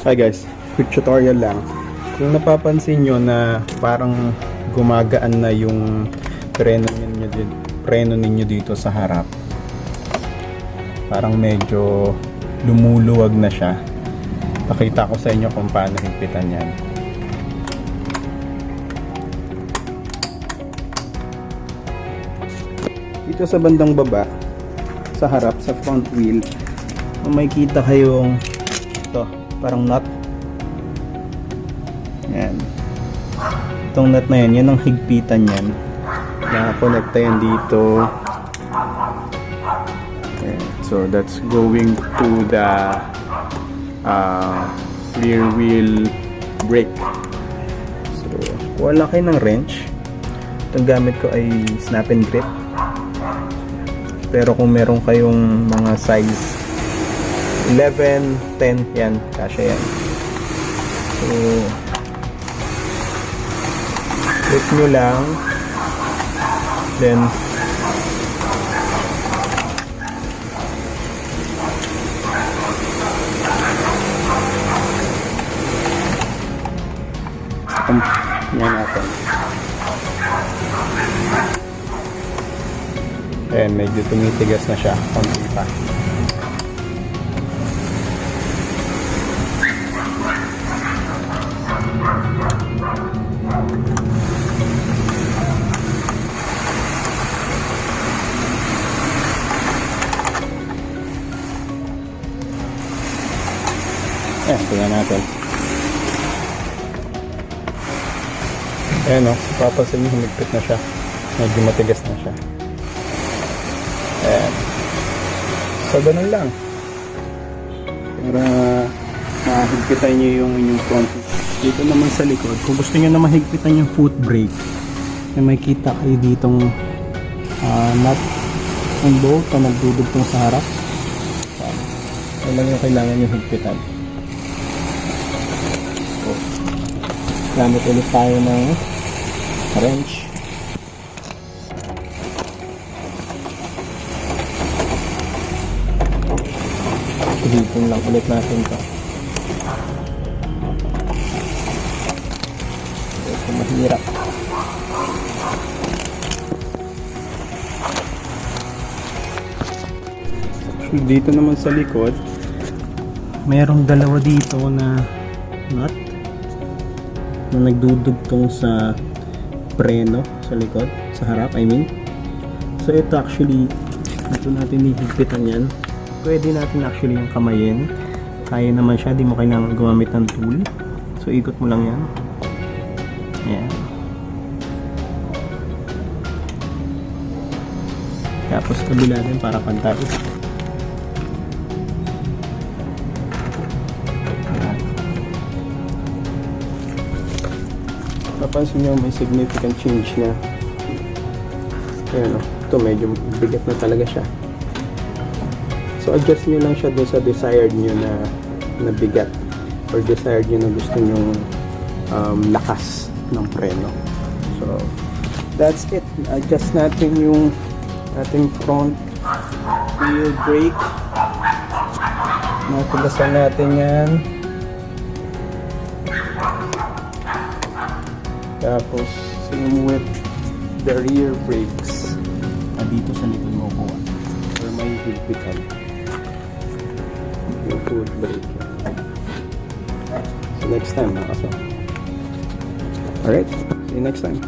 Hi guys, quick tutorial lang. Kung napapansin nyo na parang gumagaan na yung preno ninyo dito sa harap, parang medyo lumuluwag na siya. Pakita ko sa inyo kung paano higpitan yan. Dito sa bandang baba, sa harap, sa front wheel, may kita kayong ito, parang nut. Yan. Itong nut na yan, yan ang higpitan yan. Nakakonekta yan dito. Yan. So that's going to the rear wheel brake. So wala kayo ng wrench. Itong gamit ko ay snap and grip. Pero kung meron kayong mga size 11, 10, yan, kasya yan. So click nyo lang, then yan natin. Ayan, medyo tumitigas na siya, konti pa. Tingnan natin. Ayan o, papansin nyo, humigpit na siya. Medyo matigas na siya. Ayan. So, ganun lang. Para mahigpitan nyo yung inyong front. Dito naman sa likod, kung gusto nyo na mahigpitan yung foot brake, may kita kayo ditong nut and bolt na nagdudugtong sa harap. Ayan lang yung kailangan yung higpitan. Gamit ulit tayo ng wrench. Hihitin lang ulit natin ito. Ito mahirap. Dito naman sa likod, mayroong dalawa dito na nut na nagdudugtong sa preno sa likod, sa harap, I mean. So ito actually, ito natin hihigpitan yan. Pwede natin actually yung kamayin. Kaya naman siya, di mo kailangan gumamit ng tool. So ikot mo lang yan. Ayan. Tapos kabila din para pantay. Papansin nyo may significant change na. Ayan o, ito medyo bigat na talaga siya. So adjust nyo lang siya doon sa desired nyo na bigat or desired nyo na gusto nyo lakas ng preno. So that's it. Adjust natin yung ating front wheel brake. Matigasan natin yan. Tapos, same with the rear brakes. Dito sa likod mo po. Or may higpitan. Yung foot brake. So, next time, nakasama. Alright, see you next time.